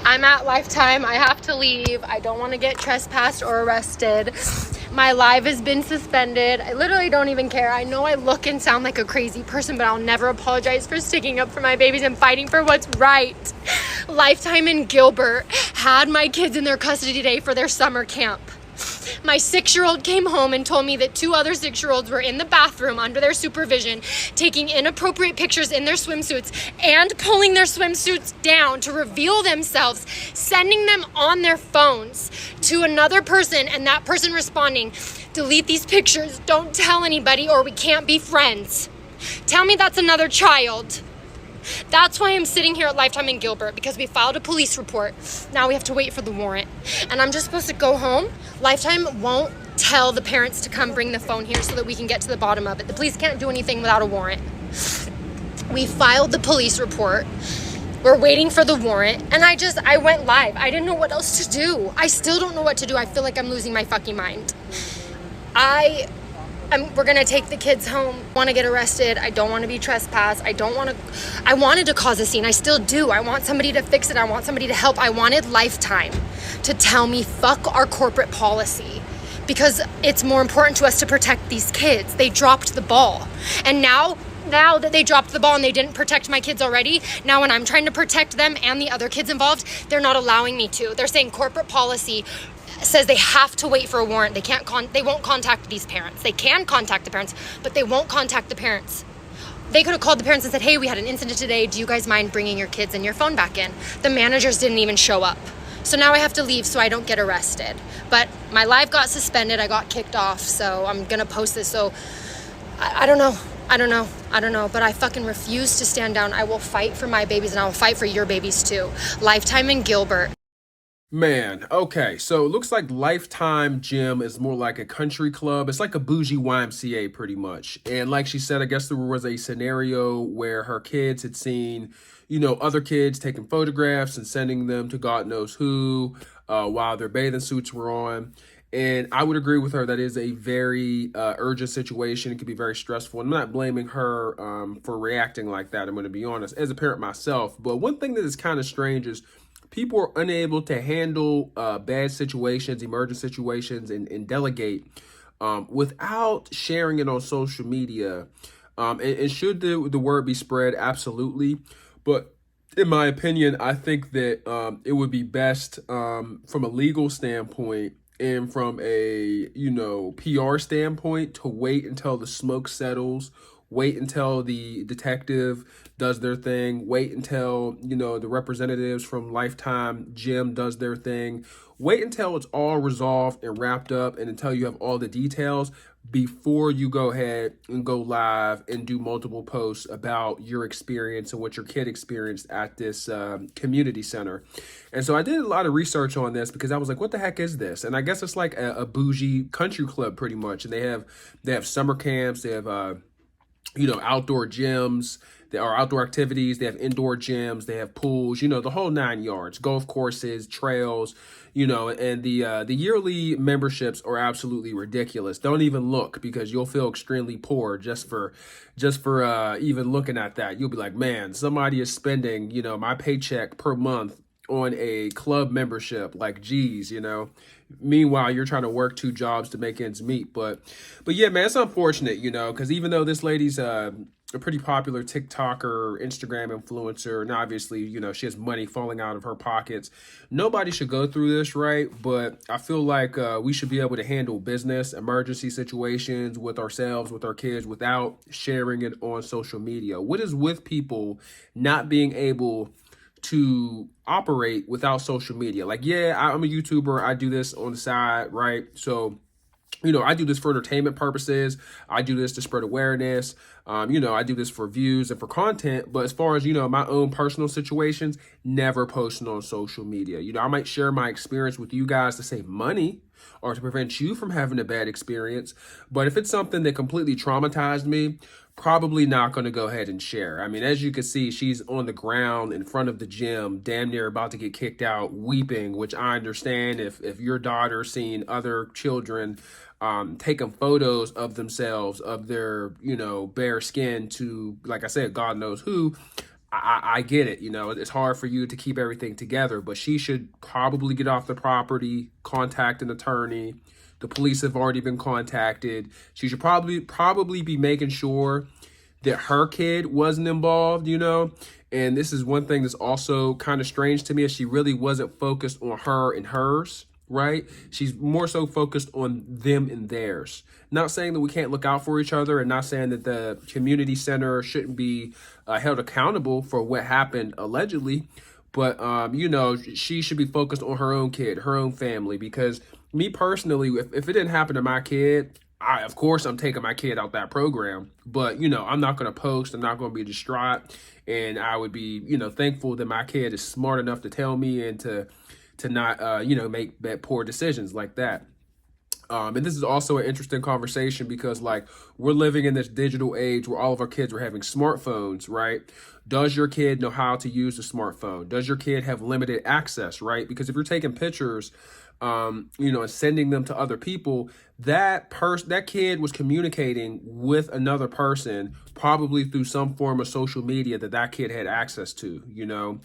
I'm at Lifetime. I have to leave. I don't want to get trespassed or arrested. My live has been suspended. I literally don't even care. I know I look and sound like a crazy person, but I'll never apologize for sticking up for my babies and fighting for what's right. Lifetime in Gilbert had my kids in their custody today for their summer camp. My 6-year-old came home and told me that 2 other 6-year-olds were in the bathroom under their supervision, taking inappropriate pictures in their swimsuits and pulling their swimsuits down to reveal themselves, sending them on their phones to another person, and that person responding, "Delete these pictures, don't tell anybody or we can't be friends." Tell me that's another child. That's why I'm sitting here at Lifetime in Gilbert, because we filed a police report. Now we have to wait for the warrant. And I'm just supposed to go home. Lifetime won't tell the parents to come bring the phone here so that we can get to the bottom of it. The police can't do anything without a warrant. We filed the police report. We're waiting for the warrant. And I went live. I didn't know what else to do. I still don't know what to do. I feel like I'm losing my fucking mind. We're gonna take the kids home. I want to get arrested. I don't want to be trespassed. I wanted to cause a scene. I still do. I want somebody to fix it. I want somebody to help. I wanted Lifetime to tell me fuck our corporate policy, because it's more important to us to protect these kids. They dropped the ball. And now that they dropped the ball and they didn't protect my kids already, now when I'm trying to protect them and the other kids involved, they're not allowing me to. They're saying corporate policy says they have to wait for a warrant. They won't contact these parents. They can contact the parents, but they won't contact the parents. They could have called the parents and said, "Hey, we had an incident today. Do you guys mind bringing your kids and your phone back in?" The managers didn't even show up. So now I have to leave so I don't get arrested. But my live got suspended. I got kicked off. So I'm going to post this. So I don't know. But I fucking refuse to stand down. I will fight for my babies, and I will fight for your babies too. Lifetime in Gilbert. Man, okay, so it looks like Lifetime Gym is more like a country club. It's like a bougie YMCA pretty much. And like she said, I guess there was a scenario where her kids had seen, other kids taking photographs and sending them to God knows who while their bathing suits were on. And I would agree with her. That is a very urgent situation. It could be very stressful. I'm not blaming her for reacting like that, I'm going to be honest, as a parent myself. But one thing that is kind of strange is people are unable to handle bad situations, emergent situations, and delegate without sharing it on social media. And should the word be spread? Absolutely. But in my opinion, I think that it would be best from a legal standpoint and from a, PR standpoint to wait until the smoke settles. Wait until the detective does their thing. Wait until, the representatives from Lifetime Gym does their thing. Wait until it's all resolved and wrapped up and until you have all the details before you go ahead and go live and do multiple posts about your experience and what your kid experienced at this community center. And so I did a lot of research on this because I was like, what the heck is this? And I guess it's like a bougie country club pretty much. And they have summer camps. They have outdoor gyms, there are outdoor activities, they have indoor gyms, they have pools, the whole 9 yards, golf courses, trails, and the yearly memberships are absolutely ridiculous. Don't even look, because you'll feel extremely poor just for even looking at that. You'll be like, man, somebody is spending, my paycheck per month on a club membership. Like, geez, meanwhile you're trying to work 2 jobs to make ends meet. But yeah, man, it's unfortunate, because even though this lady's a pretty popular TikToker, Instagram influencer, and obviously, she has money falling out of her pockets, nobody should go through this, right? But I feel like we should be able to handle business emergency situations with ourselves, with our kids, without sharing it on social media. What is with people not being able to operate without social media? Like, yeah, I'm a YouTuber. I do this on the side, right? So, I do this for entertainment purposes. I do this to spread awareness. I do this for views and for content. But as far as, my own personal situations, never posting on social media. I might share my experience with you guys to save money or to prevent you from having a bad experience. But if it's something that completely traumatized me, probably not going to go ahead and share. I mean, as you can see, she's on the ground in front of the gym, damn near about to get kicked out, weeping, which I understand if your daughter's seen other children taking photos of themselves, of their, bare skin to, like I said, God knows who, I get it. You know, it's hard for you to keep everything together, but she should probably get off the property, contact an attorney. The police have already been contacted. She should probably be making sure that her kid wasn't involved, you know. And this is one thing that's also kind of strange to me, is she really wasn't focused on her and hers, right? She's more so focused on them and theirs. Not saying that we can't look out for each other, and not saying that the community center shouldn't be held accountable for what happened allegedly, but you know, she should be focused on her own kid, her own family. Because me personally, if it didn't happen to my kid, of course I'm taking my kid out that program. But you know, I'm not going to post, I'm not going to be distraught, and I would be, you know, thankful that my kid is smart enough to tell me, and to not you know, make bad, poor decisions like that. And this is also an interesting conversation because, like, we're living in this digital age where all of our kids are having smartphones, right? Does your kid know how to use a smartphone? Does your kid have limited access, right? Because if you're taking pictures, you know, and sending them to other people, that kid was communicating with another person, probably through some form of social media that kid had access to, you know.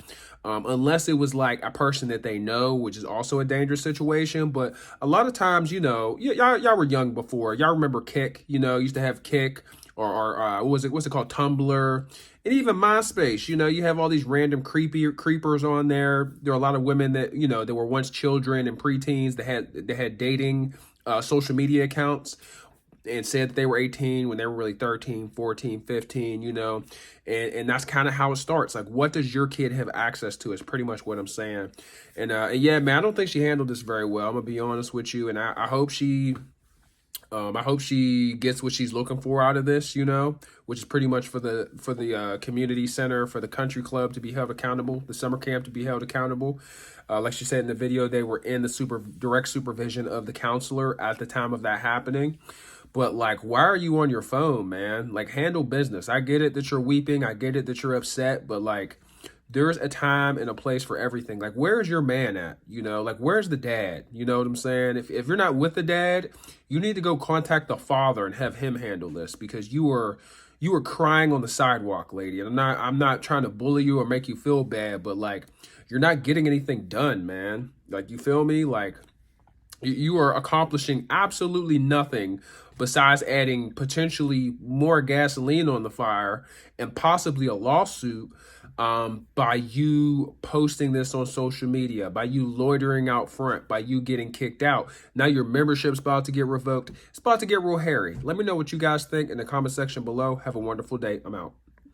Unless it was like a person that they know, which is also a dangerous situation. But a lot of times, you know, y'all were young before. Y'all remember Kik? You know, used to have Kik, or what's it called, Tumblr, and even MySpace. You know, you have all these random creepers on there. There are a lot of women that, you know, that were once children and preteens that had dating social media accounts, and said that they were 18 when they were really 13, 14, 15, you know. And that's kind of how it starts. Like, what does your kid have access to is pretty much what I'm saying. And yeah, man, I don't think she handled this very well. I'm gonna be honest with you. And I hope she gets what she's looking for out of this, you know, which is pretty much for the community center, for the country club to be held accountable, the summer camp to be held accountable. Like she said in the video, they were in the direct supervision of the counselor at the time of that happening. But, like, why are you on your phone, man? Like, handle business. I get it that you're weeping. I get it that you're upset. But, like, there's a time and a place for everything. Like, where's your man at? You know, like, where's the dad? You know what I'm saying? If you're not with the dad, you need to go contact the father and have him handle this, because you were crying on the sidewalk, lady. And I'm not trying to bully you or make you feel bad, but, like, you're not getting anything done, man. Like, you feel me? Like, you are accomplishing absolutely nothing besides adding potentially more gasoline on the fire and possibly a lawsuit, by you posting this on social media, by you loitering out front, by you getting kicked out. Now your membership's about to get revoked. It's about to get real hairy. Let me know what you guys think in the comment section below. Have a wonderful day. I'm out.